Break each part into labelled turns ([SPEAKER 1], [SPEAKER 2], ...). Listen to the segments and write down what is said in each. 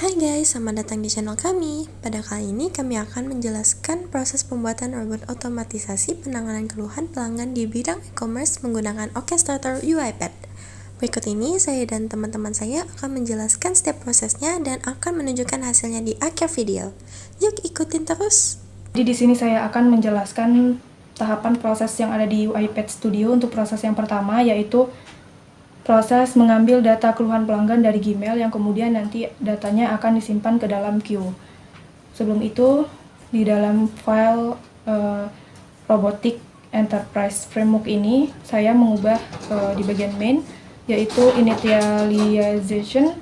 [SPEAKER 1] Hai guys, selamat datang di channel kami. Pada kali ini kami akan menjelaskan proses pembuatan robot otomatisasi penanganan keluhan pelanggan di bidang e-commerce menggunakan Orchestrator UiPath. Berikut ini saya dan teman-teman saya akan menjelaskan setiap prosesnya dan akan menunjukkan hasilnya di akhir video. Yuk ikutin terus.
[SPEAKER 2] Jadi di sini saya akan menjelaskan tahapan proses yang ada di UiPath Studio. Untuk proses yang pertama yaitu proses mengambil data keluhan pelanggan dari Gmail yang kemudian nanti datanya akan disimpan ke dalam queue. Sebelum itu, di dalam file Robotic Enterprise Framework ini, saya mengubah di bagian main, yaitu initialization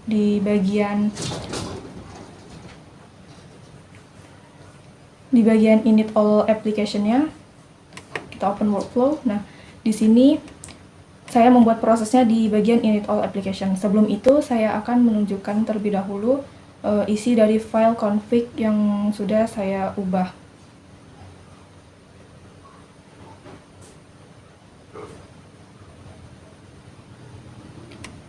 [SPEAKER 2] di bagian init all application-nya. Kita open workflow. Nah, di sini saya membuat prosesnya di bagian init all application. Sebelum itu, saya akan menunjukkan terlebih dahulu isi dari file config yang sudah saya ubah.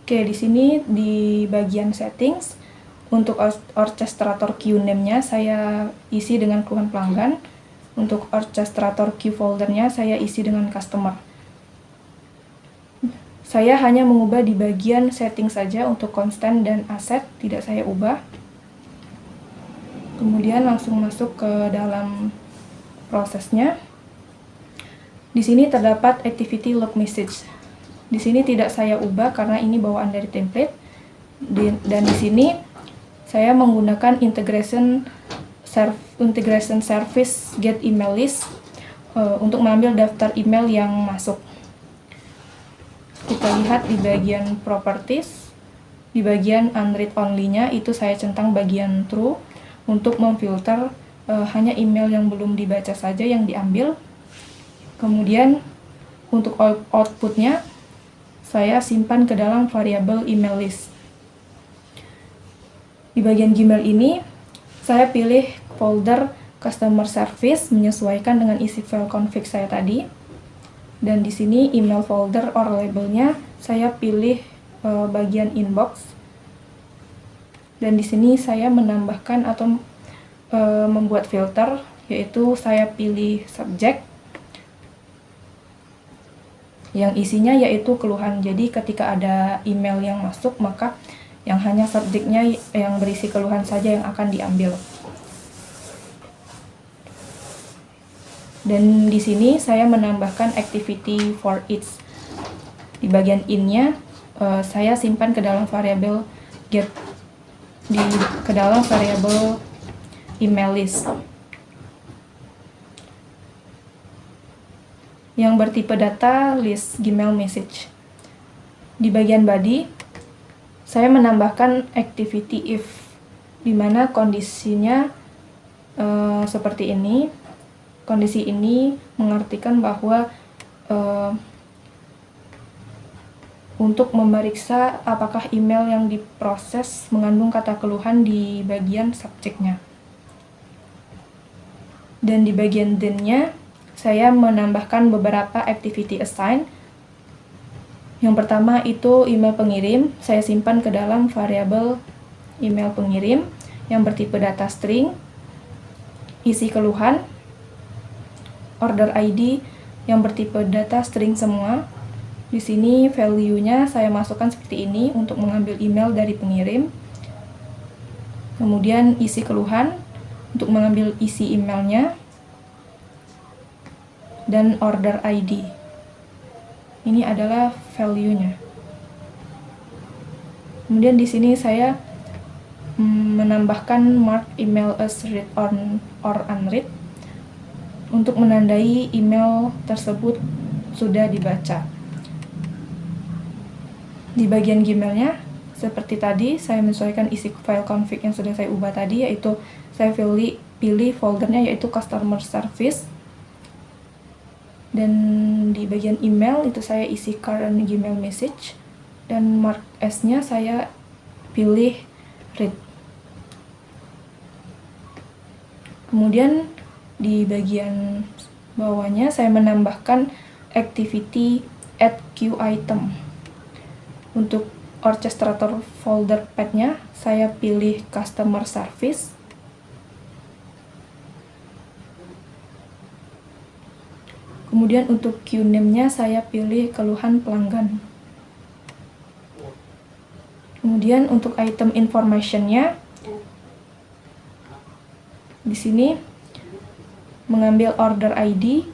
[SPEAKER 2] Oke, di sini di bagian settings, untuk Orchestrator queue name-nya saya isi dengan keluhan pelanggan. Untuk Orchestrator queue folder-nya saya isi dengan customer. Saya hanya mengubah di bagian setting saja untuk constant dan asset, tidak saya ubah. Kemudian langsung masuk ke dalam prosesnya. Di sini terdapat activity log message. Di sini tidak saya ubah karena ini bawaan dari template. Dan di sini saya menggunakan integration service get email list untuk mengambil daftar email yang masuk. Kita lihat di bagian properties, di bagian unread only-nya itu saya centang bagian true untuk memfilter hanya email yang belum dibaca saja yang diambil. Kemudian untuk output-nya saya simpan ke dalam variabel email list. Di bagian Gmail ini saya pilih folder customer service menyesuaikan dengan isi file config saya tadi. Dan di sini email folder or labelnya saya pilih bagian inbox. Dan di sini saya menambahkan atau membuat filter, yaitu saya pilih subject yang isinya yaitu keluhan. Jadi ketika ada email yang masuk, maka yang hanya subjeknya yang berisi keluhan saja yang akan diambil. Dan di sini saya menambahkan activity for each. Di bagian in-nya saya simpan ke dalam variabel get ke dalam variabel email list yang bertipe data list Gmail message. Di bagian body saya menambahkan activity if, di mana kondisinya seperti ini. Kondisi ini mengartikan bahwa untuk memeriksa apakah email yang diproses mengandung kata keluhan di bagian subjeknya. Dan di bagian then-nya saya menambahkan beberapa activity assign. Yang pertama itu email pengirim, saya simpan ke dalam variabel email pengirim yang bertipe data string, isi keluhan, order ID yang bertipe data string semua. Di sini value-nya saya masukkan seperti ini untuk mengambil email dari pengirim. Kemudian isi keluhan untuk mengambil isi emailnya. Dan order ID. Ini adalah value-nya. Kemudian di sini saya menambahkan mark email as read or unread untuk menandai email tersebut sudah dibaca. Di bagian Gmail-nya, seperti tadi, saya menyesuaikan isi file config yang sudah saya ubah tadi, yaitu saya pilih foldernya yaitu customer service. Dan di bagian email itu saya isi current Gmail message. Dan mark as-nya saya pilih read. Kemudian di bagian bawahnya saya menambahkan activity add queue item. Untuk orchestrator folder path-nya, saya pilih customer service. Kemudian untuk queue name-nya saya pilih keluhan pelanggan. Kemudian untuk item information-nya, di sini mengambil order ID,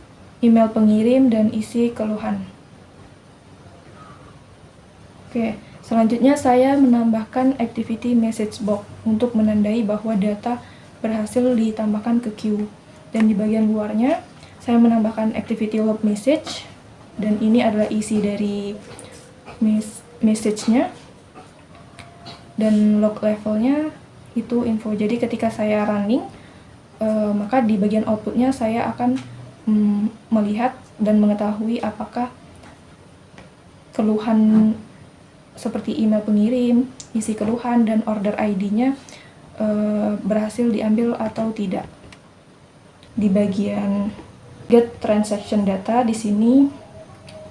[SPEAKER 2] email pengirim, dan isi keluhan. Oke, selanjutnya saya menambahkan activity message box untuk menandai bahwa data berhasil ditambahkan ke queue. Dan di bagian luarnya, saya menambahkan activity log message, dan ini adalah isi dari message-nya. Dan log levelnya itu info. Jadi ketika saya running, maka di bagian outputnya saya akan melihat dan mengetahui apakah keluhan seperti email pengirim, isi keluhan, dan order ID-nya berhasil diambil atau tidak. Di bagian get transaction data, di sini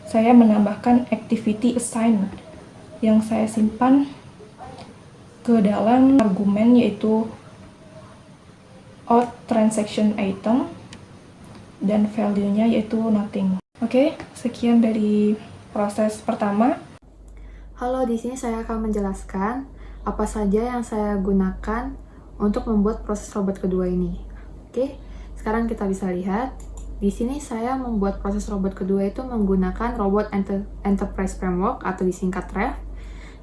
[SPEAKER 2] saya menambahkan activity assign yang saya simpan ke dalam argumen, yaitu out transaction item dan value-nya yaitu nothing. Oke, sekian dari proses pertama.
[SPEAKER 1] Halo, di sini saya akan menjelaskan apa saja yang saya gunakan untuk membuat proses robot kedua ini. Oke, sekarang kita bisa lihat. Di sini saya membuat proses robot kedua itu menggunakan Robot Enterprise Framework atau disingkat REF.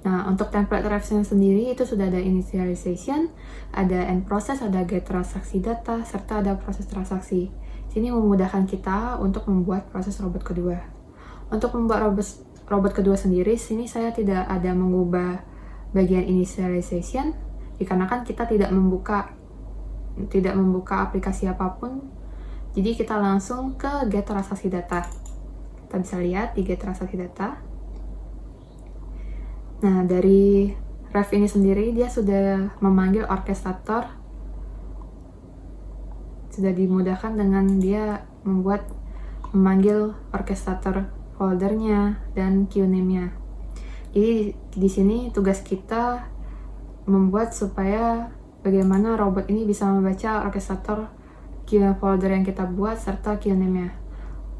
[SPEAKER 1] Nah, untuk template REF-nya sendiri itu sudah ada initialization, ada end process, ada get transaksi data, serta ada proses transaksi. Sini memudahkan kita untuk membuat proses robot kedua. Untuk membuat robot kedua sendiri, sini saya tidak ada mengubah bagian initialization, dikarenakan kita tidak membuka aplikasi apapun. Jadi kita langsung ke get transaksi data. Kita bisa lihat di get transaksi data. Nah, dari ref ini sendiri dia sudah memanggil orchestrator. Sudah dimudahkan dengan dia memanggil orchestrator foldernya dan queue name-nya. Jadi di sini tugas kita membuat supaya bagaimana robot ini bisa membaca orchestrator queue folder yang kita buat serta queue name-nya.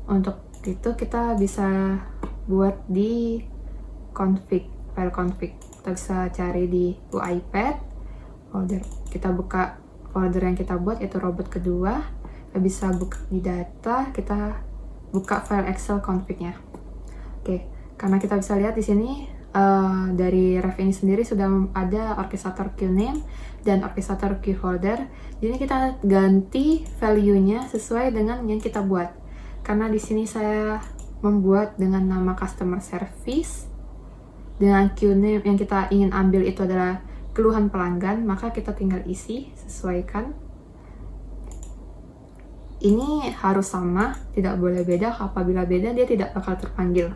[SPEAKER 1] Untuk itu kita bisa buat di file config. Kita bisa cari di UiPath folder. Kita buka folder yang kita buat yaitu robot kedua. Kita bisa buka di data, kita buka file Excel config-nya. Oke, karena kita bisa lihat di sini dari ref ini sendiri sudah ada orchestrator queue name dan orchestrator queue folder. Jadi kita ganti value-nya sesuai dengan yang kita buat. Karena di sini saya membuat dengan nama customer service, dengan queue name yang kita ingin ambil itu adalah keluhan pelanggan, maka kita tinggal isi, sesuaikan. Ini harus sama, tidak boleh beda. Apabila beda, dia tidak bakal terpanggil.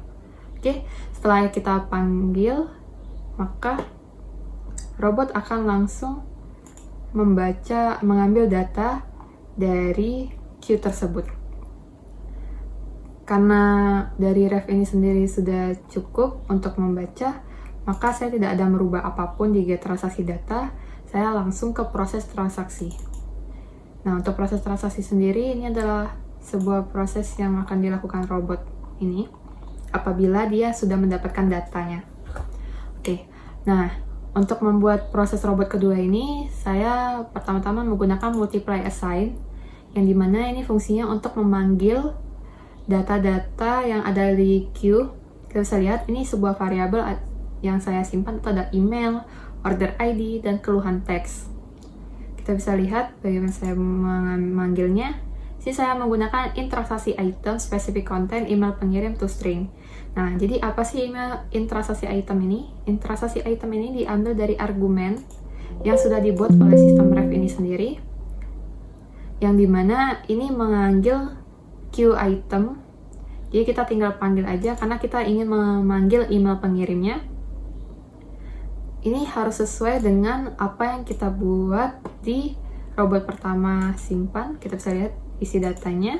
[SPEAKER 1] Oke, setelah kita panggil, maka robot akan langsung mengambil data dari queue tersebut. Karena dari ref ini sendiri sudah cukup untuk membaca, maka saya tidak ada merubah apapun di get transaksi data. Saya langsung ke proses transaksi. Nah, untuk proses transaksi sendiri, ini adalah sebuah proses yang akan dilakukan robot ini apabila dia sudah mendapatkan datanya. Oke, nah untuk membuat proses robot kedua ini, saya pertama-tama menggunakan multiply assign, yang dimana ini fungsinya untuk memanggil data-data yang ada di queue. Kita bisa lihat ini sebuah variabel yang saya simpan itu ada email, order ID, dan keluhan teks. Kita bisa lihat bagaimana saya memanggilnya. Sini saya menggunakan int transaksi item specific content email pengirim to string. Nah, jadi apa sih int transaksi item ini? Int transaksi item ini diambil dari argumen yang sudah dibuat oleh sistem ref ini sendiri, yang dimana ini mengambil queue item. Jadi kita tinggal panggil aja karena kita ingin memanggil email pengirimnya. Ini harus sesuai dengan apa yang kita buat di robot pertama simpan. Kita bisa lihat isi datanya.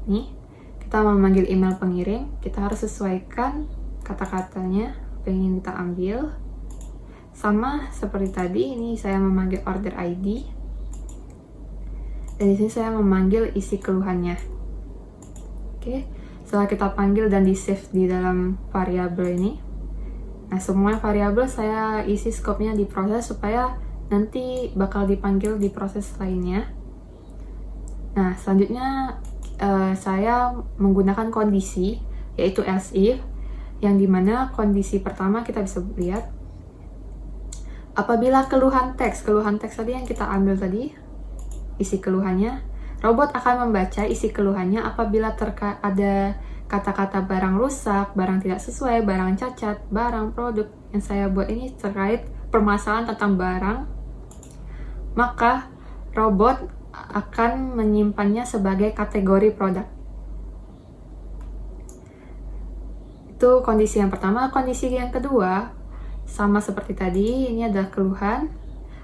[SPEAKER 1] Nih, kita memanggil email pengirim, kita harus sesuaikan kata-katanya
[SPEAKER 3] pengen kita ambil. Sama seperti tadi, ini saya memanggil order ID. Dan di sini saya memanggil isi keluhannya. Oke, setelah kita panggil dan di-save di dalam variabel ini. Nah, semua variabel saya isi scope-nya di proses supaya nanti bakal dipanggil di proses lainnya. Nah, selanjutnya saya menggunakan kondisi, yaitu else if, yang dimana kondisi pertama kita bisa lihat apabila keluhan teks tadi yang kita ambil tadi, isi keluhannya, robot akan membaca isi keluhannya apabila ada kata-kata barang rusak, barang tidak sesuai, barang cacat, barang produk yang saya buat ini terkait permasalahan tentang barang, maka robot akan menyimpannya sebagai kategori produk. Itu kondisi yang pertama. Kondisi yang kedua, sama seperti tadi, ini adalah keluhan.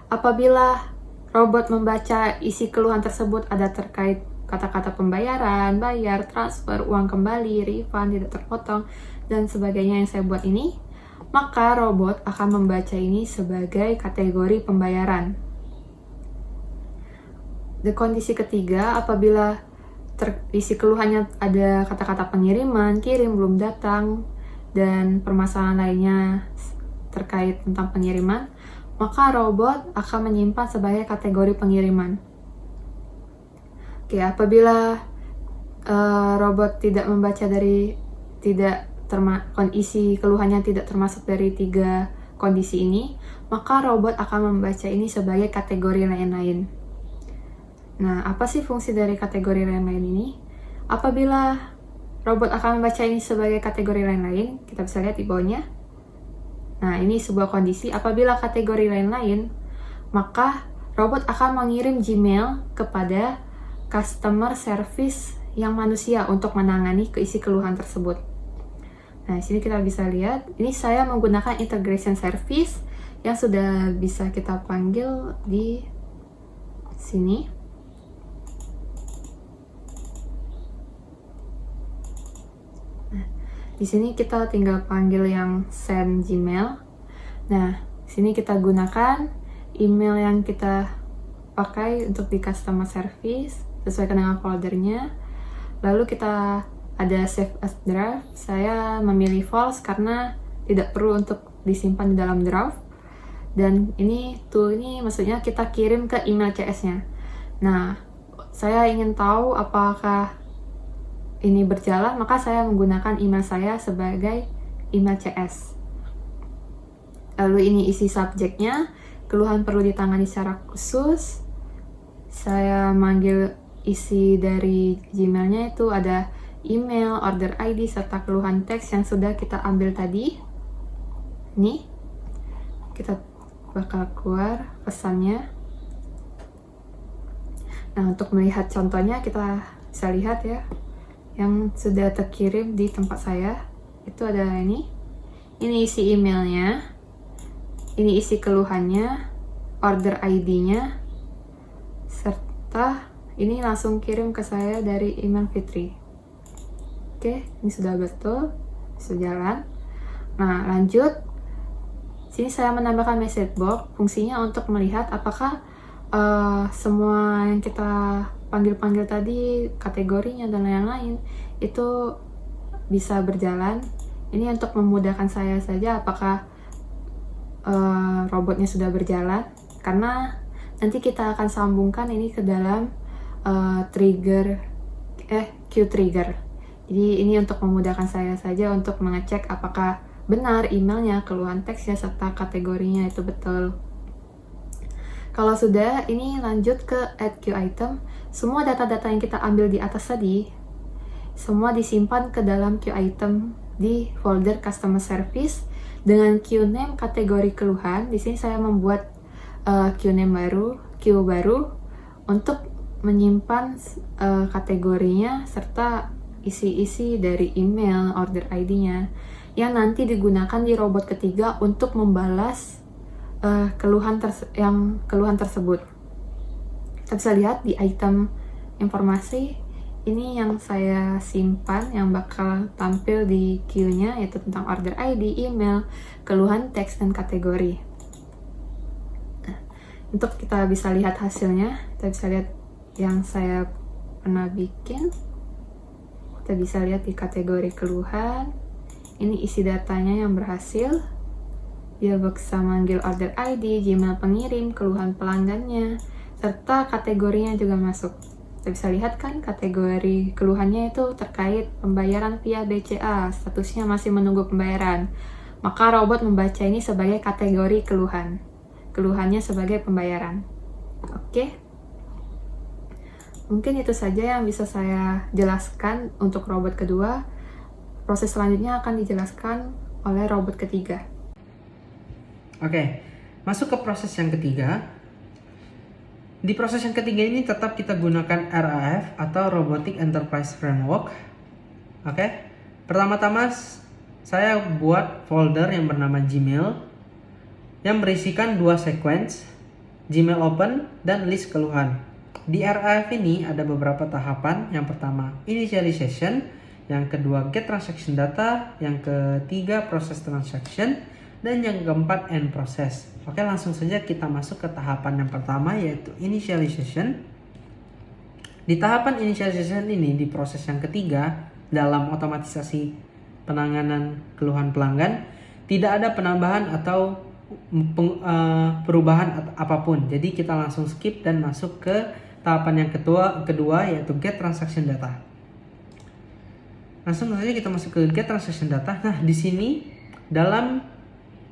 [SPEAKER 3] Apabila robot membaca isi keluhan tersebut ada terkait kata-kata pembayaran, bayar, transfer, uang kembali, refund, tidak terpotong, dan sebagainya yang saya buat ini, maka robot akan membaca ini sebagai kategori pembayaran. Di kondisi ketiga, apabila isi keluhannya ada kata-kata pengiriman, kirim, belum datang, dan permasalahan lainnya terkait tentang pengiriman, maka robot akan menyimpan sebagai kategori pengiriman. Oke, apabila robot tidak membaca dari isi keluhannya tidak termasuk dari 3 kondisi ini, maka robot akan membaca ini sebagai kategori lain-lain. Nah, apa sih fungsi dari kategori lain-lain ini? Apabila robot akan membaca ini sebagai kategori lain-lain, kita bisa lihat di bawahnya. Nah, ini sebuah kondisi. Apabila kategori lain-lain, maka robot akan mengirim Gmail kepada customer service yang manusia untuk menangani isi keluhan tersebut. Nah, di sini kita bisa lihat, ini saya menggunakan integration service yang sudah bisa kita panggil di sini. Di sini kita tinggal panggil yang send Gmail. Nah, di sini kita gunakan email yang kita pakai untuk di customer service, sesuaikan dengan foldernya. Lalu kita ada save as draft. Saya memilih false karena tidak perlu untuk disimpan di dalam draft. Dan ini maksudnya kita kirim ke email CS-nya. Nah, saya ingin tahu apakah ini berjalan, maka saya menggunakan email saya sebagai email CS. Lalu ini isi subjeknya, keluhan perlu ditangani secara khusus. Saya manggil isi dari Gmailnya itu ada email, order ID, serta keluhan teks yang sudah kita ambil tadi. Nih, kita bakal keluar pesannya. Nah, untuk melihat contohnya kita bisa lihat ya, yang sudah terkirim di tempat saya itu ada ini isi emailnya, ini isi keluhannya, order ID-nya, serta ini langsung kirim ke saya dari email Fitri. Oke, ini sudah betul, sudah jalan. Nah, lanjut, sini saya menambahkan message box, fungsinya untuk melihat apakah semua yang kita panggil-panggil tadi, kategorinya dan lain-lain itu bisa berjalan. Ini untuk memudahkan saya saja apakah robotnya sudah berjalan, karena nanti kita akan sambungkan ini ke dalam queue trigger. Jadi ini untuk memudahkan saya saja untuk mengecek apakah benar emailnya, keluhan teksnya, serta kategorinya itu betul. Kalau sudah, ini lanjut ke add queue item. Semua data-data yang kita ambil di atas tadi, semua disimpan ke dalam queue item di folder customer service dengan queue name kategori keluhan. Di sini saya membuat queue baru untuk menyimpan kategorinya serta isi-isi dari email, order ID-nya yang nanti digunakan di robot ketiga untuk membalas keluhan tersebut. Kita bisa lihat di item informasi, ini yang saya simpan yang bakal tampil di queue-nya, yaitu tentang order ID, email, keluhan, teks, dan kategori. Nah, untuk kita bisa lihat hasilnya, kita bisa lihat yang saya pernah bikin. Kita bisa lihat di kategori keluhan, ini isi datanya yang berhasil. Dia bisa manggil order ID, Gmail pengirim, keluhan pelanggannya, serta kategorinya juga masuk. Kita bisa lihat kan kategori keluhannya itu terkait pembayaran via BCA, statusnya masih menunggu pembayaran. Maka robot membaca ini sebagai kategori keluhan. Keluhannya sebagai pembayaran. Oke. Mungkin itu saja yang bisa saya jelaskan untuk robot kedua. Proses selanjutnya akan dijelaskan oleh robot ketiga.
[SPEAKER 4] Oke, masuk ke proses yang ketiga. Di proses yang ketiga ini tetap kita gunakan RAF atau Robotic Enterprise Framework. Oke, pertama-tama saya buat folder yang bernama Gmail yang berisikan 2 sequence, Gmail open dan list keluhan. Di RAF ini ada beberapa tahapan. Yang pertama initialization, yang kedua get transaction data, yang ketiga proses transaction, dan yang keempat end process. Oke, langsung saja kita masuk ke tahapan yang pertama, yaitu initialization. Di tahapan initialization ini, di proses yang ketiga dalam otomatisasi penanganan keluhan pelanggan, tidak ada penambahan atau perubahan apapun. Jadi kita langsung skip dan masuk ke tahapan yang kedua yaitu get transaction data. Langsung saja kita masuk ke get transaction data. Nah, di sini dalam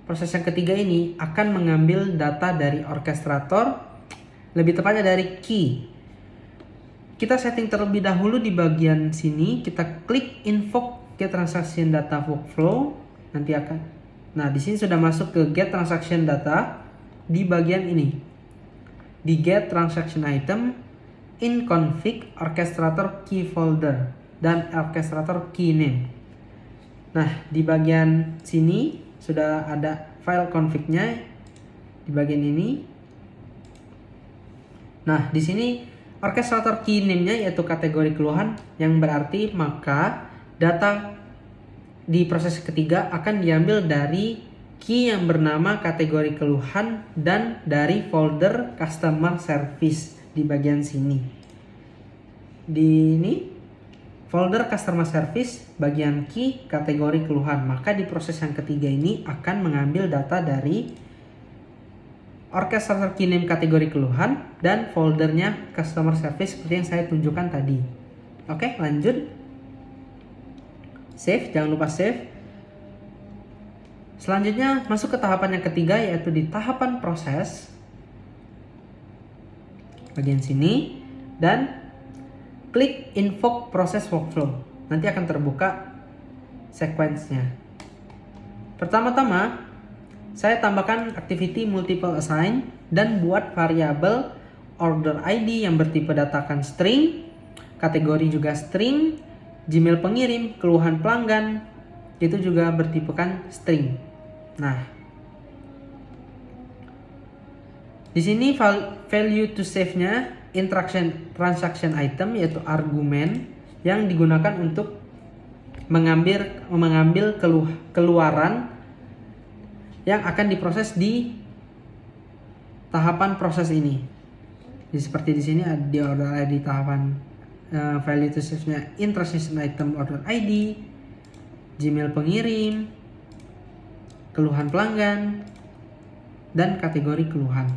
[SPEAKER 4] proses yang ketiga ini akan mengambil data dari orkestrator, lebih tepatnya dari key. Kita setting terlebih dahulu di bagian sini, kita klik invoke get transaction data workflow, nanti akan. Nah, di sini sudah masuk ke get transaction data di bagian ini. Di get transaction item, in config orchestrator key folder dan orchestrator key name. Nah, di bagian sini sudah ada file config-nya di bagian ini. Nah, di sini orchestrator key name-nya yaitu kategori keluhan, yang berarti maka data di proses ketiga akan diambil dari key yang bernama kategori keluhan dan dari folder customer service di bagian sini. Di ini folder customer service bagian key kategori keluhan. Maka di proses yang ketiga ini akan mengambil data dari orchestrator key name kategori keluhan dan foldernya customer service seperti yang saya tunjukkan tadi. Oke, lanjut. Save, jangan lupa save. Selanjutnya masuk ke tahapan yang ketiga, yaitu di tahapan proses bagian sini, dan klik invoke process workflow. Nanti akan terbuka sequence-nya. Pertama-tama saya tambahkan activity multiple assign dan buat variabel order ID yang bertipe datakan string, kategori juga string, Gmail pengirim, keluhan pelanggan itu juga bertipekan string. Nah, di sini value to save-nya transaction item, yaitu argumen yang digunakan untuk mengambil keluaran yang akan diproses di tahapan proses ini. Jadi seperti di sini ada di order ID tahapan value to save-nya transaction item order ID, Gmail pengirim, keluhan pelanggan, dan kategori keluhan.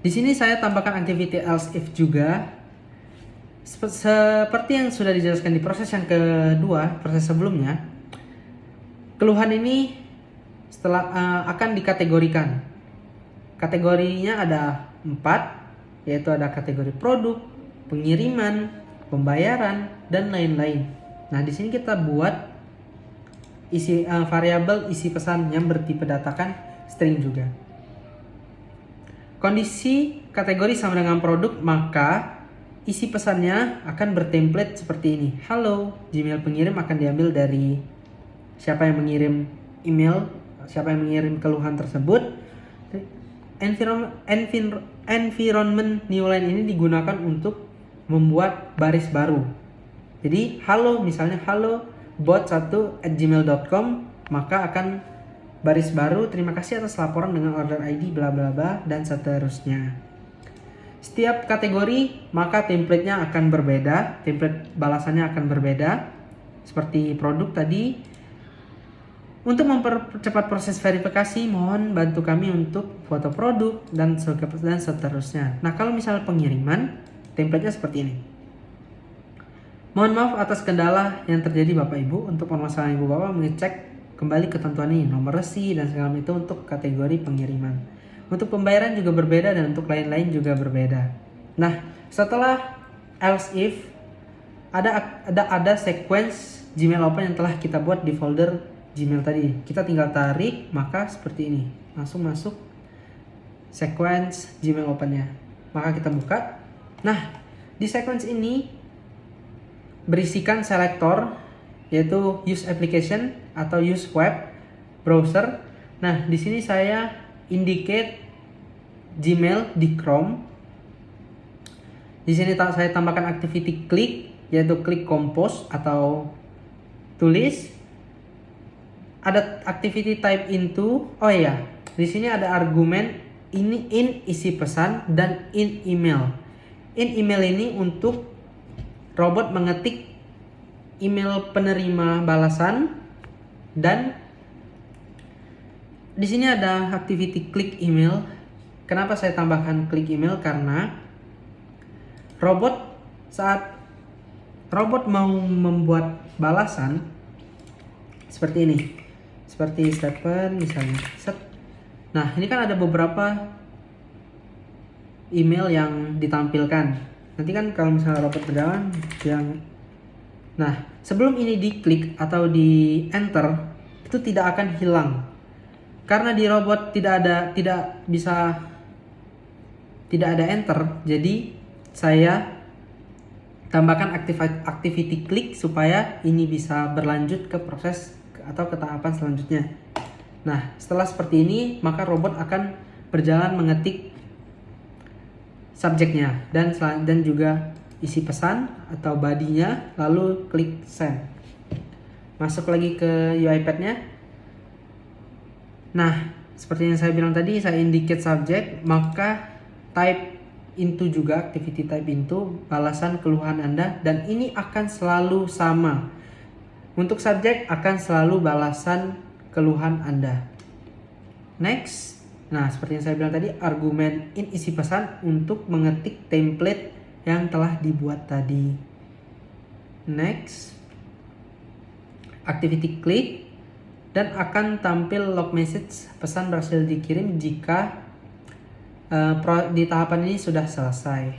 [SPEAKER 4] Di sini saya tambahkan activity else if juga. Seperti yang sudah dijelaskan di proses yang kedua, proses sebelumnya, keluhan ini setelah akan dikategorikan. Kategorinya ada 4, yaitu ada kategori produk, pengiriman, pembayaran, dan lain-lain. Nah, di sini kita buat isi variabel isi pesan yang bertipe datakan string juga. Kondisi kategori sama dengan produk, maka isi pesannya akan bertemplate seperti ini. Halo, Gmail pengirim akan diambil dari siapa yang mengirim email, siapa yang mengirim keluhan tersebut. Environment new line ini digunakan untuk membuat baris baru. Jadi misalnya halo bot1@gmail.com, maka akan baris baru, terima kasih atas laporan dengan order ID bla bla bla, dan seterusnya. Setiap kategori maka template-nya akan berbeda, template balasannya akan berbeda. Seperti produk tadi. Untuk mempercepat proses verifikasi, mohon bantu kami untuk foto produk dan seterusnya. Nah, kalau misal pengiriman, template-nya seperti ini. Mohon maaf atas kendala yang terjadi Bapak Ibu. Untuk permasalahan Ibu Bapak mengecek kembali ketentuan ini, nomor resi dan segala itu untuk kategori pengiriman. Untuk pembayaran juga berbeda dan untuk lain-lain juga berbeda. Nah, setelah else if ada sequence Gmail Open yang telah kita buat di folder Gmail tadi. Kita tinggal tarik, maka seperti ini. Langsung masuk sequence Gmail Open-nya. Maka kita buka. Nah, di sequence ini berisikan selektor, yaitu use application atau use web browser. Nah, di sini saya indicate Gmail di Chrome. Di sini saya tambahkan activity click, yaitu klik compose atau tulis. Ada activity type into. Oh iya, di sini ada argumen ini in isi pesan dan in email. In email ini untuk robot mengetik email penerima balasan, dan di sini ada activity klik email. Kenapa saya tambahkan klik email? Karena saat robot mau membuat balasan seperti ini. Seperti Stephen misalnya. Nah, ini kan ada beberapa email yang ditampilkan. Nanti kan kalau misalnya robot berjalan nah, sebelum ini diklik atau di enter, itu tidak akan hilang. Karena di robot tidak ada enter, jadi saya tambahkan activity klik supaya ini bisa berlanjut ke proses atau ke tahapan selanjutnya. Nah, setelah seperti ini, maka robot akan berjalan mengetik subjeknya dan juga isi pesan atau body-nya, lalu klik send. Masuk lagi ke UiPath-nya. Nah, seperti yang saya bilang tadi, saya indicate subject, maka type into juga, activity type into, balasan keluhan Anda, dan ini akan selalu sama. Untuk subjek akan selalu balasan keluhan Anda. Next. Nah, seperti yang saya bilang tadi, argumen in isi pesan untuk mengetik template yang telah dibuat tadi. Next. Activity click, dan akan tampil log message pesan berhasil dikirim jika di tahapan ini sudah selesai.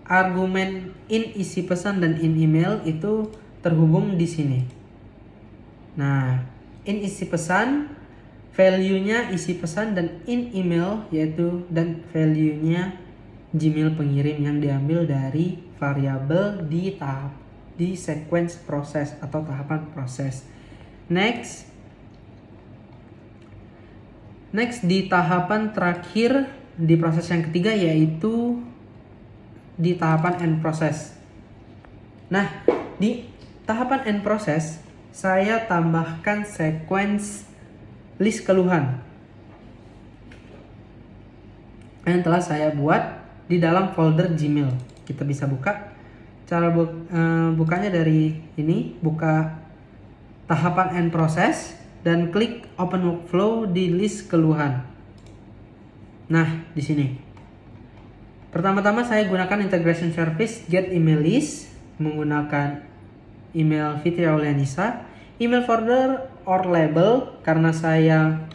[SPEAKER 4] Argumen in isi pesan dan in email itu terhubung di sini. Nah, in isi pesan value-nya isi pesan, dan in email yaitu dan value-nya Gmail pengirim yang diambil dari variabel di sequence proses atau tahapan proses. Next di tahapan terakhir di proses yang ketiga, yaitu di tahapan end process. Nah, di tahapan end process saya tambahkan sequence list keluhan yang telah saya buat di dalam folder Gmail. Kita bisa buka. Cara bukanya dari ini, buka tahapan end process dan klik open workflow di list keluhan. Nah, di sini. Pertama-tama saya gunakan integration service get email list menggunakan email Fitri Aulianisa, email folder or label karena saya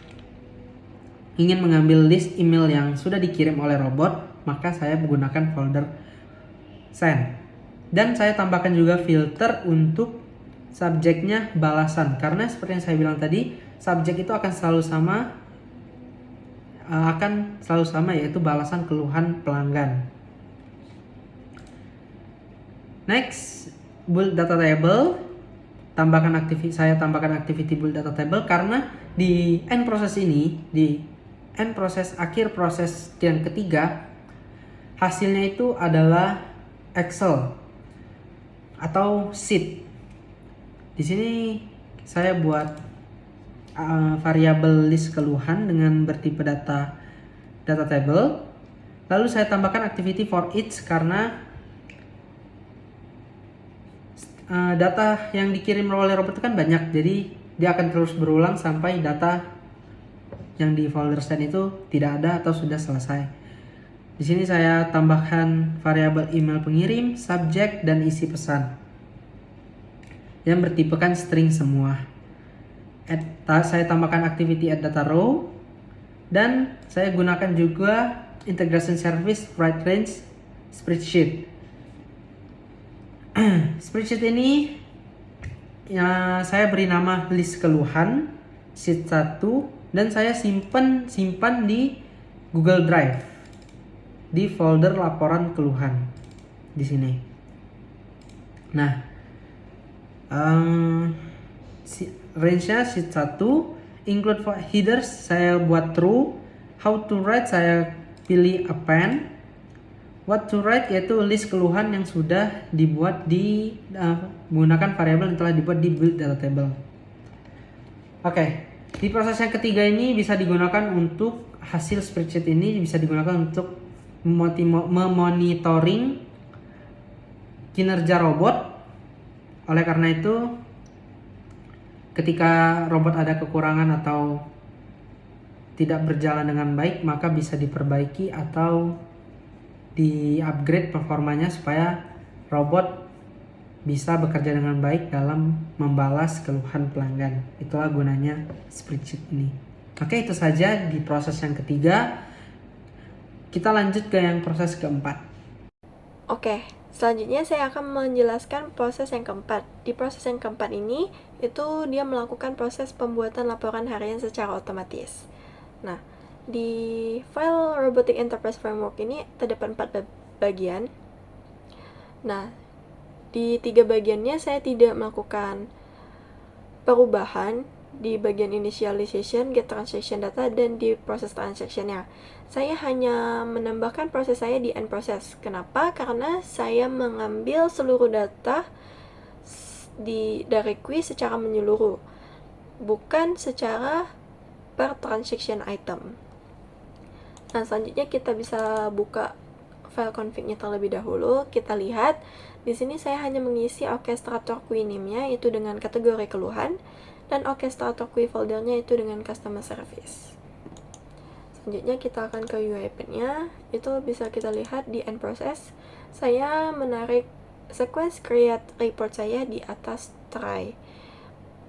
[SPEAKER 4] ingin mengambil list email yang sudah dikirim oleh robot, maka saya menggunakan folder send. Dan saya tambahkan juga filter untuk subjeknya balasan, karena seperti yang saya bilang tadi, subjek itu akan selalu sama, yaitu balasan keluhan pelanggan. Next, build data table. Saya tambahkan activity build data table karena di end proses ini, di end proses akhir proses yang ketiga, hasilnya itu adalah Excel atau sheet. Di sini saya buat variabel list keluhan dengan bertipe data table. Lalu saya tambahkan activity for each karena data yang dikirim oleh robot itu kan banyak, jadi dia akan terus berulang sampai data yang di folder send itu tidak ada atau sudah selesai. Di sini saya tambahkan variabel email pengirim, subjek, dan isi pesan yang bertipekan string semua. Saya tambahkan activity add data row, dan saya gunakan juga integration service write range spreadsheet. Spreadsheet ini ya, saya beri nama list keluhan sheet 1 dan saya simpan di Google Drive di folder laporan keluhan di sini. Nah, range-nya sheet 1, include headers saya buat true, how to write saya pilih append, what to write yaitu list keluhan yang sudah dibuat di menggunakan variabel yang telah dibuat di build data table. Oke, di proses yang ketiga ini bisa digunakan untuk hasil spreadsheet ini bisa digunakan untuk memonitoring kinerja robot. Oleh karena itu, ketika robot ada kekurangan atau tidak berjalan dengan baik, maka bisa diperbaiki atau di-upgrade performanya supaya robot bisa bekerja dengan baik dalam membalas keluhan pelanggan. Itulah gunanya spreadsheet ini. Oke, itu saja di proses yang ketiga. Kita lanjut ke yang proses keempat.
[SPEAKER 1] Oke, selanjutnya saya akan menjelaskan proses yang keempat. Di proses yang keempat ini, itu dia melakukan proses pembuatan laporan harian secara otomatis. Nah, di file Robotic Enterprise Framework ini terdapat 4 bagian. Nah, di 3 bagiannya saya tidak melakukan perubahan di bagian initialization, get transaction data, dan di proses transaction-nya. Saya hanya menambahkan proses saya di end process. Kenapa? Karena saya mengambil seluruh data dari queue secara menyeluruh, bukan secara per transaction item. Nah, selanjutnya kita bisa buka file config-nya terlebih dahulu. Kita lihat di sini saya hanya mengisi orchestrator queue name-nya itu dengan kategori keluhan, dan orchestrator queue folder-nya itu dengan customer service. Selanjutnya kita akan ke UiPath-nya. Itu bisa kita lihat di end process. Saya menarik sequence create report saya di atas try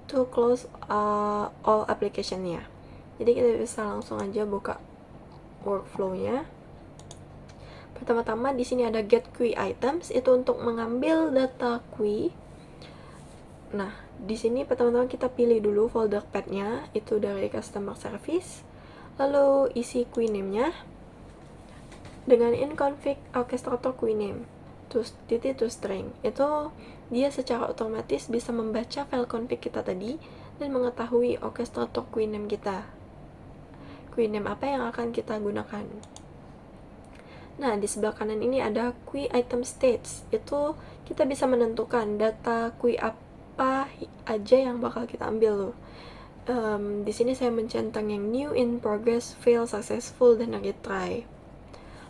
[SPEAKER 1] to close all application-nya. Jadi kita bisa langsung aja buka workflow-nya. Pertama-tama di sini ada get queue items, itu untuk mengambil data queue. Nah, di sini pertama-tama kita pilih dulu folder path-nya, itu dari customer service. Lalu isi queue name-nya dengan inconfig orchestrator queue name to string. Itu dia secara otomatis bisa membaca file config kita tadi dan mengetahui orchestrator queue name kita. Queue name apa yang akan kita gunakan. Nah, di sebelah kanan ini ada queue item states. Itu kita bisa menentukan data queue apa aja yang bakal kita ambil loh. Di sini saya mencentang yang new, in progress, fail, successful, dan retry.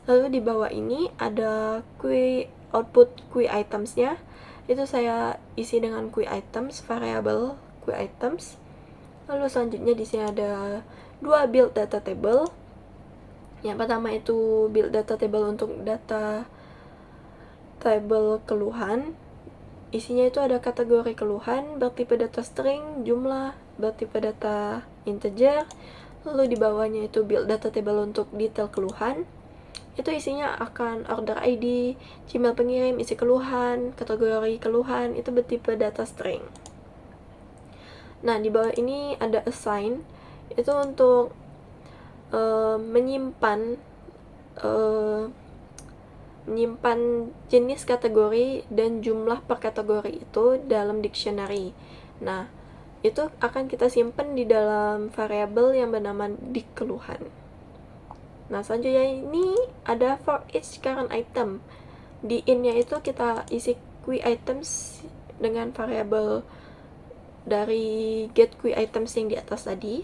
[SPEAKER 1] Lalu di bawah ini ada queue output queue items-nya. Itu saya isi dengan queue items, variable queue items. Lalu selanjutnya di sini ada 2 build data table. Yang pertama itu build data table untuk data table keluhan. Isinya itu ada kategori keluhan, bertipe data string, jumlah, bertipe data integer. Lalu di bawahnya itu build data table untuk detail keluhan. Itu isinya akan order ID, Gmail pengirim, isi keluhan, kategori keluhan, itu bertipe data string. Nah, di bawah ini ada assign, itu untuk menyimpan jenis kategori dan jumlah per kategori itu dalam dictionary. Nah, itu akan kita simpan di dalam variabel yang bernama dikeluhan. Nah, selanjutnya ini ada for each current item. di in-nya itu kita isi key items dengan variabel dari get key items yang di atas tadi.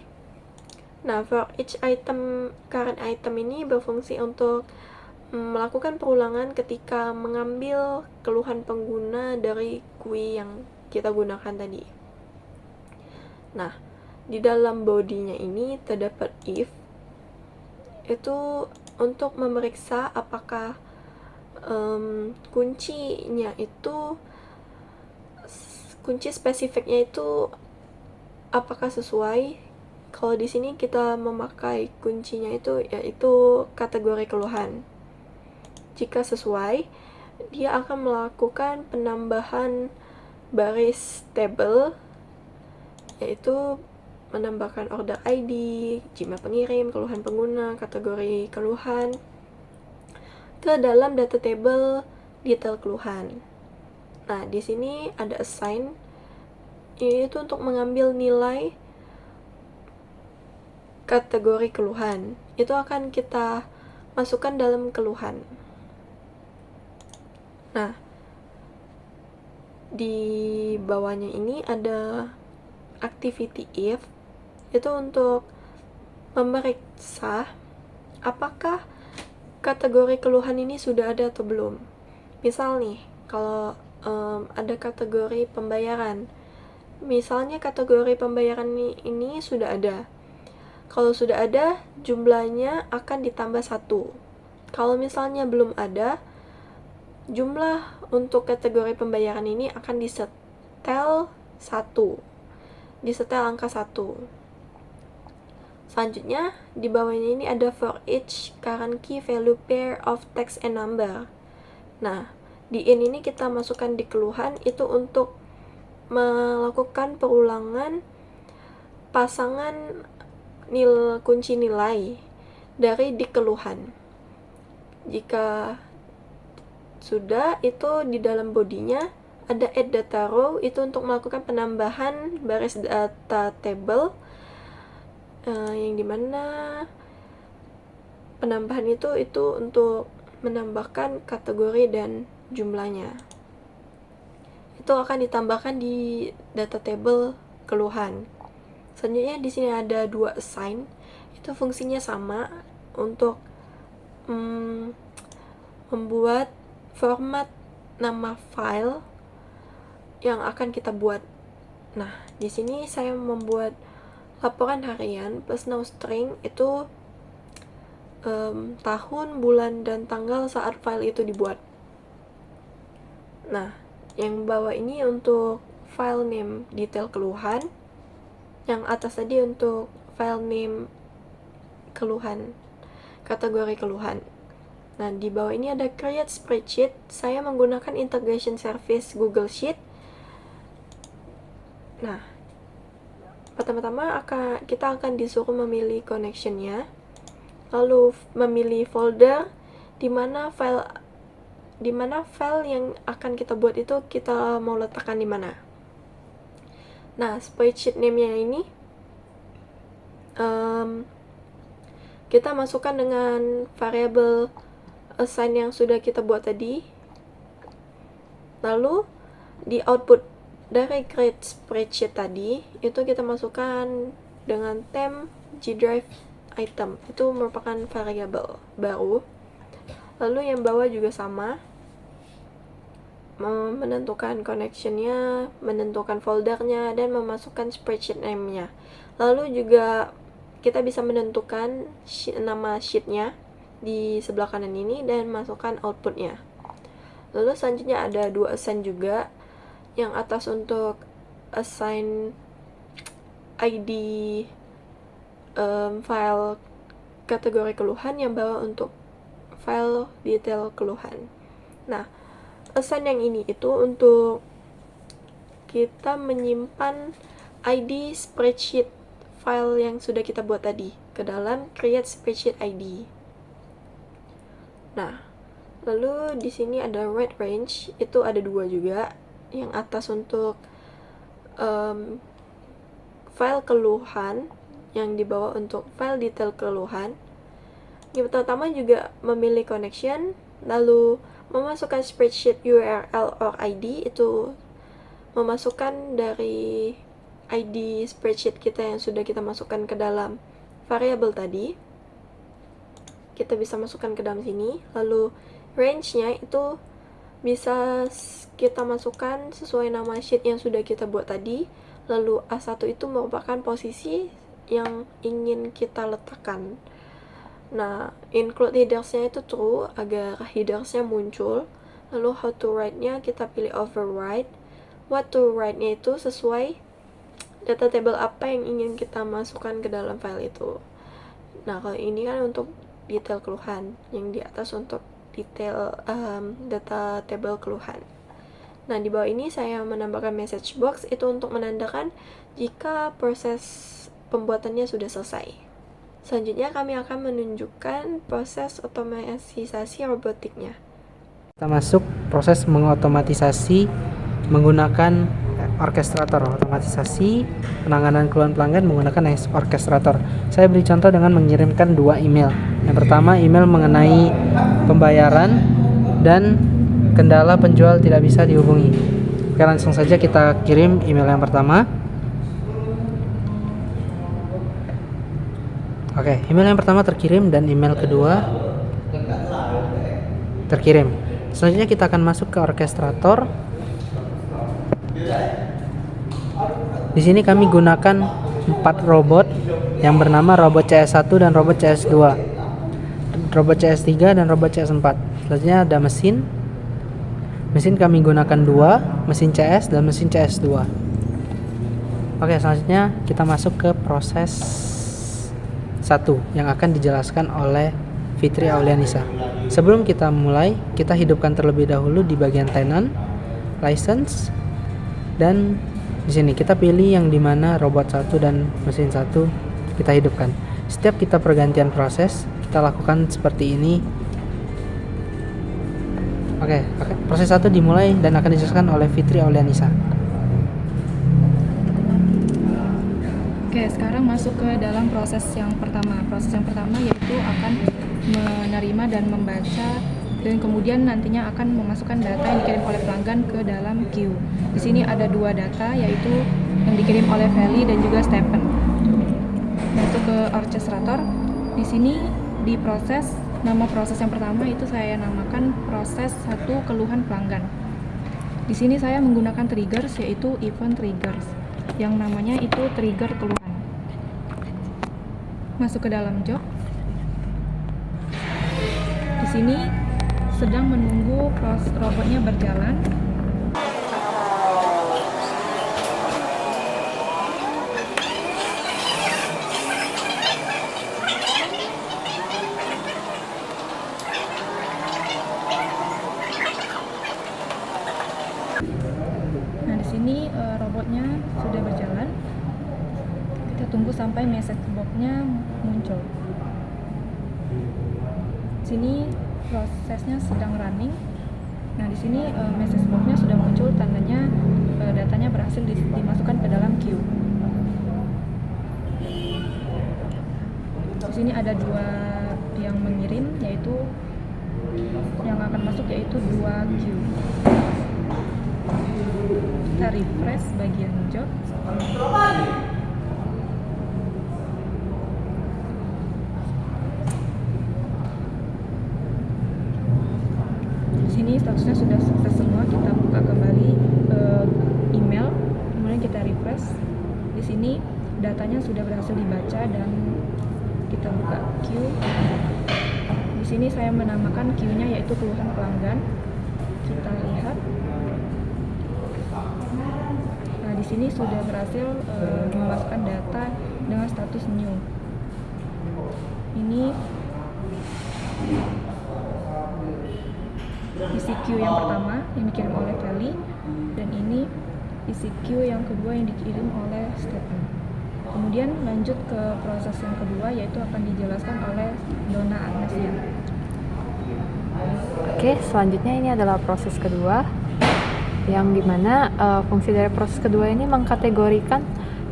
[SPEAKER 1] Nah, for each item, current item ini berfungsi untuk melakukan perulangan ketika mengambil keluhan pengguna dari key yang kita gunakan tadi. Nah, di dalam bodinya ini terdapat if, itu untuk memeriksa apakah kuncinya itu, kunci spesifiknya itu apakah sesuai. Kalau di sini kita memakai kuncinya itu yaitu kategori keluhan. Jika sesuai, dia akan melakukan penambahan baris tabel, yaitu menambahkan order ID, Gmail pengirim, keluhan pengguna, kategori keluhan ke dalam data table detail keluhan. Nah, di sini ada assign, yaitu untuk mengambil nilai kategori keluhan. Itu akan kita masukkan dalam keluhan. Nah, di bawahnya ini ada activity if, itu untuk memeriksa apakah kategori keluhan ini sudah ada atau belum. Misal nih, kalau ada kategori pembayaran, misalnya kategori pembayaran ini sudah ada. Kalau sudah ada, jumlahnya akan ditambah 1. Kalau misalnya belum ada, jumlah untuk kategori pembayaran ini akan disetel 1. Disetel angka 1. Selanjutnya, di bawahnya ini ada for each current key value pair of text and number. Nah, di in ini kita masukkan di keluhan itu untuk melakukan perulangan pasangan kunci nilai dari di keluhan. Jika sudah, itu di dalam bodinya ada add data row, itu untuk melakukan penambahan baris data table, yang dimana penambahan itu untuk menambahkan kategori dan jumlahnya. Itu akan ditambahkan di data table keluhan. Selanjutnya di sini ada 2 assign, itu fungsinya sama untuk membuat format nama file yang akan kita buat. Nah, di sini saya membuat laporan harian plus now string itu tahun, bulan, dan tanggal saat file itu dibuat. Nah, yang bawah ini untuk file name detail keluhan, yang atas tadi untuk file name keluhan, kategori keluhan. Nah, di bawah ini ada create spreadsheet. Saya menggunakan integration service Google Sheet. Nah, pertama-tama kita akan disuruh memilih connection-nya, lalu memilih folder di mana file yang akan kita buat itu kita mau letakkan di mana. Nah, spreadsheet name-nya ini kita masukkan dengan variabel assign yang sudah kita buat tadi. Lalu di output dari create spreadsheet tadi itu kita masukkan dengan temp G drive item, itu merupakan variabel baru. Lalu yang bawah juga sama, menentukan connection-nya, menentukan foldernya, dan memasukkan spreadsheet name-nya. Lalu juga kita bisa menentukan nama sheet-nya di sebelah kanan ini dan masukkan output-nya. Lalu selanjutnya ada 2 assign juga, yang atas untuk assign ID file kategori keluhan, yang bawah untuk file detail keluhan. Nah, assign yang ini itu untuk kita menyimpan ID spreadsheet file yang sudah kita buat tadi ke dalam create spreadsheet ID. Nah, lalu di sini ada read range, itu ada 2 juga. Yang atas untuk file keluhan, yang di bawah untuk file detail keluhan. Yang pertama juga memilih connection, lalu Memasukkan spreadsheet URL or ID itu memasukkan dari ID spreadsheet kita yang sudah kita masukkan ke dalam variabel tadi. Kita bisa masukkan ke dalam sini. Lalu range-nya itu bisa kita masukkan sesuai nama sheet yang sudah kita buat tadi. Lalu A1 itu merupakan posisi yang ingin kita letakkan. Nah, include headers-nya itu true agar headers-nya muncul. Lalu how to write-nya kita pilih override. What to write-nya itu sesuai data table apa yang ingin kita masukkan ke dalam file itu. Nah, kalau ini kan untuk detail keluhan, yang di atas untuk detail data table keluhan. Nah, di bawah ini saya menambahkan message box itu untuk menandakan jika proses pembuatannya sudah selesai. Selanjutnya kami akan menunjukkan proses otomatisasi robotiknya.
[SPEAKER 4] Kita masuk proses mengotomatisasi menggunakan orkestrator, otomatisasi penanganan keluhan pelanggan menggunakan orkestrator. Saya beri contoh dengan mengirimkan 2 email. Yang pertama email mengenai pembayaran dan kendala penjual tidak bisa dihubungi. Oke, langsung saja kita kirim email yang pertama. Oke, email yang pertama terkirim dan email kedua terkirim. Selanjutnya kita akan masuk ke orkestrator. Di sini kami gunakan 4 robot yang bernama robot CS1 dan robot CS2, robot CS3 dan robot CS4. Selanjutnya ada mesin. Mesin kami gunakan 2, mesin CS dan mesin CS2. Oke, selanjutnya kita masuk ke proses 1 yang akan dijelaskan oleh Fitri Aulianisa. Sebelum kita mulai, kita hidupkan terlebih dahulu di bagian tenant, license, dan di sini kita pilih yang dimana robot 1 dan mesin 1 kita hidupkan. Setiap kita pergantian proses, kita lakukan seperti ini. Oke, proses 1 dimulai dan akan dijelaskan oleh Fitri Aulianisa.
[SPEAKER 2] Oke, sekarang masuk ke dalam proses yang pertama. Proses yang pertama yaitu akan menerima dan membaca dan kemudian nantinya akan memasukkan data yang dikirim oleh pelanggan ke dalam queue. Di sini ada 2 data yaitu yang dikirim oleh Feli dan juga Stephen. Masuk ke orchestrator. Di sini di proses, nama proses yang pertama itu saya namakan proses 1 keluhan pelanggan. Di sini saya menggunakan triggers yaitu event triggers yang namanya itu trigger keluhan. Masuk ke dalam job. Di sini sedang menunggu robotnya berjalan. Nah, di sini robotnya sudah berjalan. Kita tunggu sampai message box-nya muncul. Di sini prosesnya sedang running. Nah, di sini message box-nya sudah muncul, tandanya datanya berhasil dimasukkan ke dalam queue. Di sini ada 2 yang mengirim, yaitu yang akan masuk yaitu 2 queue. Kita refresh bagian job. Sini statusnya sudah sukses semua. Kita buka kembali email, kemudian kita refresh. Di sini datanya sudah berhasil dibaca dan kita buka queue. Di sini saya menamakan queue-nya yaitu keluhan pelanggan. Kita lihat. Nah, di sini sudah berhasil memasukkan data dengan status new. Ini isi queue yang pertama yang dikirim oleh Feli, dan ini isi queue yang kedua yang dikirim oleh Stephen. Kemudian lanjut ke proses yang kedua yaitu akan dijelaskan oleh Donna Agnesia.
[SPEAKER 3] Oke, selanjutnya ini adalah proses kedua yang dimana fungsi dari proses kedua ini mengkategorikan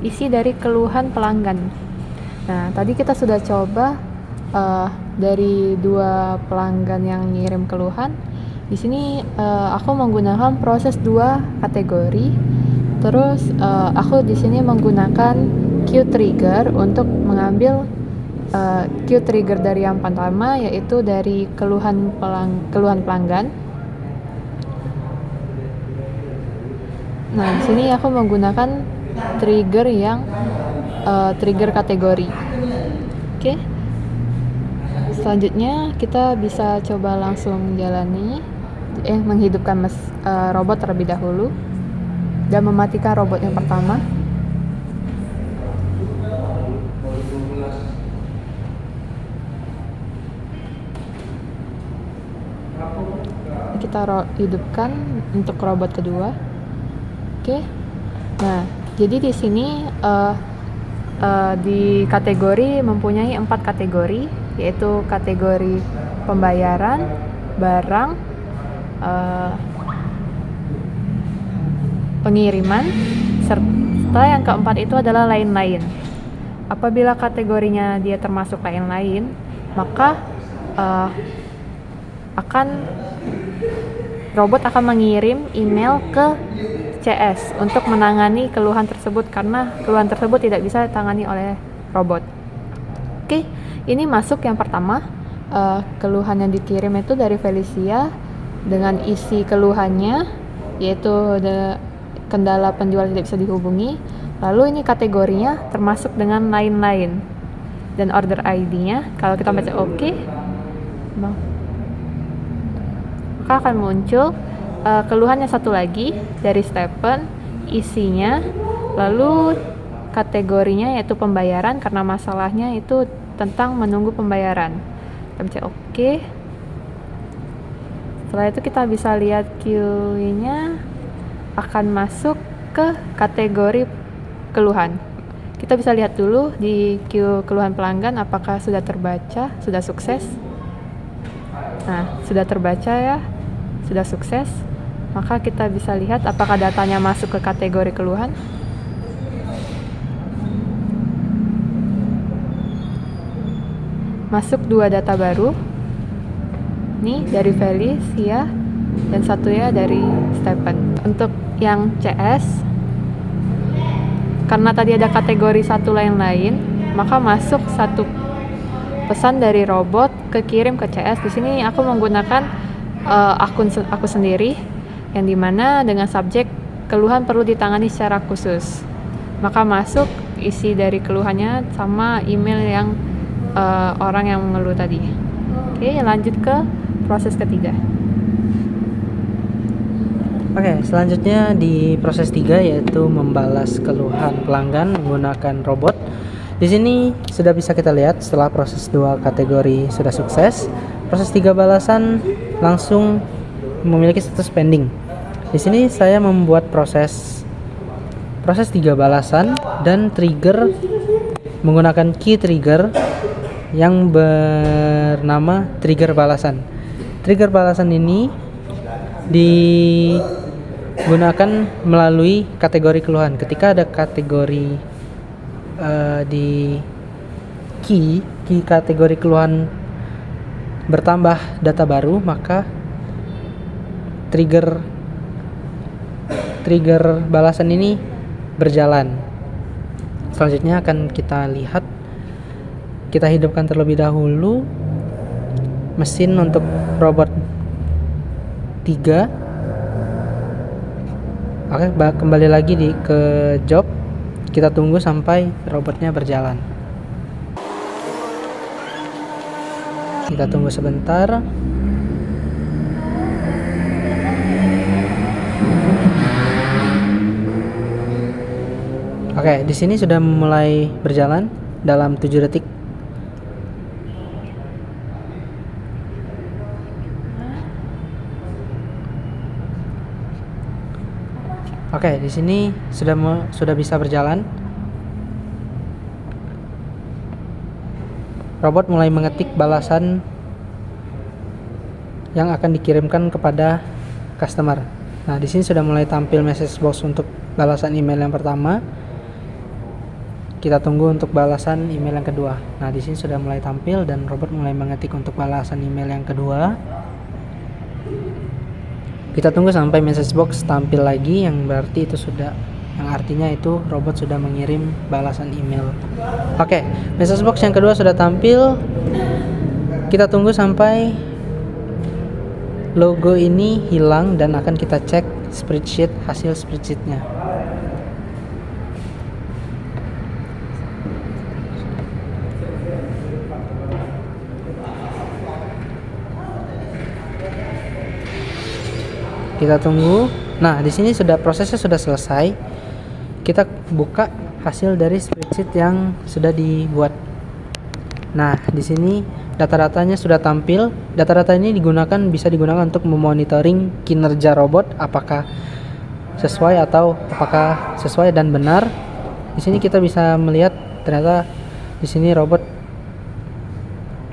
[SPEAKER 3] isi dari keluhan pelanggan. Nah, tadi kita sudah coba dari 2 pelanggan yang ngirim keluhan, Di sini aku menggunakan proses 2 kategori. Terus aku di sini menggunakan queue trigger untuk mengambil queue trigger dari yang pertama, yaitu dari keluhan pelanggan. Nah, di sini aku menggunakan trigger yang trigger kategori. Oke. Selanjutnya kita bisa coba langsung menghidupkan robot terlebih dahulu dan mematikan robot yang pertama. Kita hidupkan untuk robot kedua. Oke. Nah, jadi di sini di kategori mempunyai 4 kategori, yaitu kategori pembayaran, barang, pengiriman, serta yang keempat itu adalah lain-lain. Apabila kategorinya dia termasuk lain-lain, maka robot akan mengirim email ke CS untuk menangani keluhan tersebut, karena keluhan tersebut tidak bisa ditangani oleh robot. Oke, ini masuk yang pertama. Keluhan yang dikirim itu dari Felicia dengan isi keluhannya, yaitu kendala penjual tidak bisa dihubungi. Lalu ini kategorinya termasuk dengan lain-lain, dan order ID-nya kalau kita baca OK, maka akan muncul keluhannya satu lagi dari Stephen, isinya, lalu kategorinya yaitu pembayaran, karena masalahnya itu tentang menunggu pembayaran. Kita baca OK. Setelah itu kita bisa lihat queue-nya akan masuk ke kategori keluhan. Kita bisa lihat dulu di queue keluhan pelanggan apakah sudah terbaca, sudah sukses. Nah, sudah terbaca ya, sudah sukses. Maka kita bisa lihat apakah datanya masuk ke kategori keluhan. Masuk 2 data baru. Nih dari Felicia dan satunya dari Stephen. Untuk yang CS, karena tadi ada kategori satu lain-lain, maka masuk satu pesan dari robot kekirim ke CS. Di sini aku menggunakan akun aku sendiri, yang dimana dengan subjek keluhan perlu ditangani secara khusus. Maka masuk isi dari keluhannya sama email yang orang yang mengeluh tadi. Oke, lanjut ke proses ketiga.
[SPEAKER 4] Oke, selanjutnya di proses 3 yaitu membalas keluhan pelanggan menggunakan robot. Di sini sudah bisa kita lihat setelah proses 2 kategori sudah sukses, proses 3 balasan langsung memiliki status pending. Di sini saya membuat proses 3 balasan dan trigger menggunakan key trigger yang bernama trigger balasan. Trigger balasan ini digunakan melalui kategori keluhan. Ketika ada kategori di key kategori keluhan bertambah data baru, maka trigger balasan ini berjalan. Selanjutnya akan kita lihat, kita hidupkan terlebih dahulu mesin untuk robot 3. Oke, kembali lagi ke job. Kita tunggu sampai robotnya berjalan. Kita tunggu sebentar. Oke, di sini sudah mulai berjalan dalam 7 detik. Oke, di sini sudah bisa berjalan. Robot mulai mengetik balasan yang akan dikirimkan kepada customer. Nah, di sini sudah mulai tampil message box untuk balasan email yang pertama. Kita tunggu untuk balasan email yang kedua. Nah, di sini sudah mulai tampil dan robot mulai mengetik untuk balasan email yang kedua. Kita tunggu sampai message box tampil lagi, yang berarti itu sudah, yang artinya itu robot sudah mengirim balasan email. Oke, message box yang kedua sudah tampil. Kita tunggu sampai logo ini hilang dan akan kita cek spreadsheet, hasil spreadsheetnya. Kita tunggu. Nah, di sini sudah prosesnya sudah selesai. Kita buka hasil dari spreadsheet yang sudah dibuat. Nah, di sini data-datanya sudah tampil. Data-data ini bisa digunakan untuk memonitoring kinerja robot, apakah sesuai dan benar. Di sini kita bisa melihat ternyata di sini robot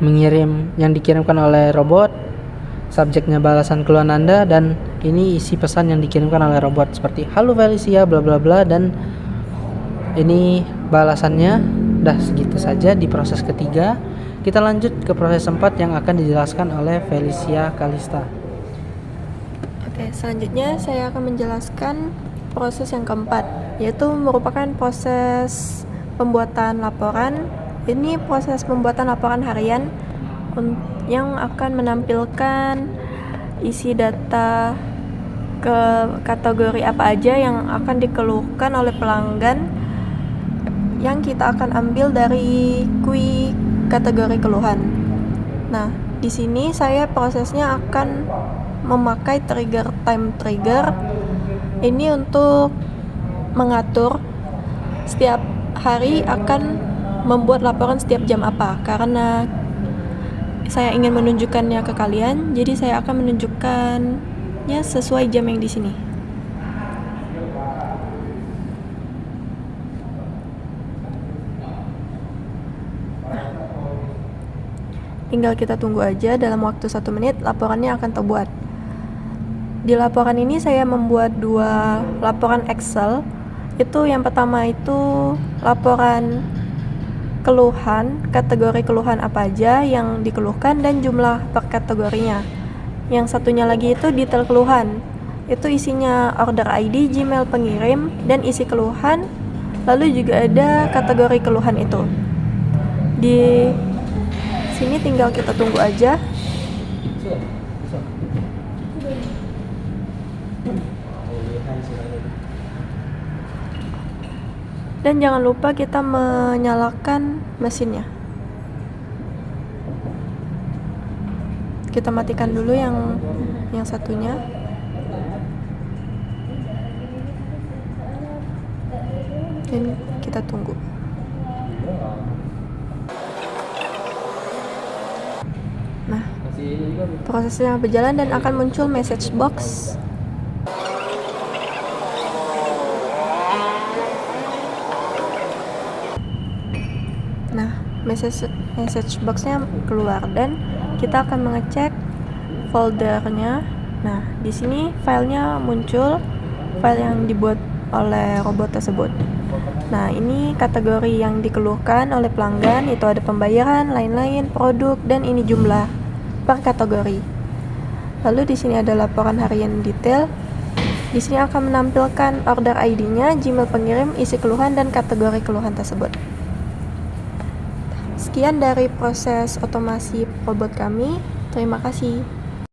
[SPEAKER 4] mengirim, yang dikirimkan oleh robot, subjeknya balasan keluhan Anda, dan ini isi pesan yang dikirimkan oleh robot seperti halo Felicia bla bla bla, dan ini balasannya. Dah segitu saja di proses ketiga. Kita lanjut ke proses 4 yang akan dijelaskan oleh Felicia Kalista.
[SPEAKER 1] Oke, selanjutnya saya akan menjelaskan proses yang keempat, yaitu merupakan proses pembuatan laporan. Ini proses pembuatan laporan harian yang akan menampilkan isi data ke kategori apa aja yang akan dikeluhkan oleh pelanggan, yang kita akan ambil dari kui kategori keluhan. Nah, di sini saya prosesnya akan memakai time trigger ini untuk mengatur setiap hari akan membuat laporan setiap jam apa, karena saya ingin menunjukkannya ke kalian, jadi saya akan menunjukkannya sesuai jam yang di sini. Tinggal kita tunggu aja, dalam waktu 1 menit laporannya akan terbuat. Di laporan ini saya membuat 2 laporan Excel. Itu yang pertama itu laporan keluhan, kategori keluhan apa aja yang dikeluhkan dan jumlah per kategorinya. Yang satunya lagi itu detail keluhan. Itu isinya order ID, Gmail pengirim, dan isi keluhan. Lalu juga ada kategori keluhan itu. Di sini tinggal kita tunggu aja. Dan jangan lupa kita menyalakan mesinnya. Kita matikan dulu yang satunya. Dan kita tunggu. Nah, prosesnya berjalan dan akan muncul message box. Nah, message box-nya keluar dan kita akan mengecek foldernya. Nah, di sini filenya muncul, file yang dibuat oleh robot tersebut. Nah, ini kategori yang dikeluhkan oleh pelanggan, itu ada pembayaran, lain-lain, produk, dan ini jumlah per kategori. Lalu di sini ada laporan harian detail. Di sini akan menampilkan order ID-nya, Gmail pengirim, isi keluhan, dan kategori keluhan tersebut. Sekian dari proses otomasi robot kami. Terima kasih.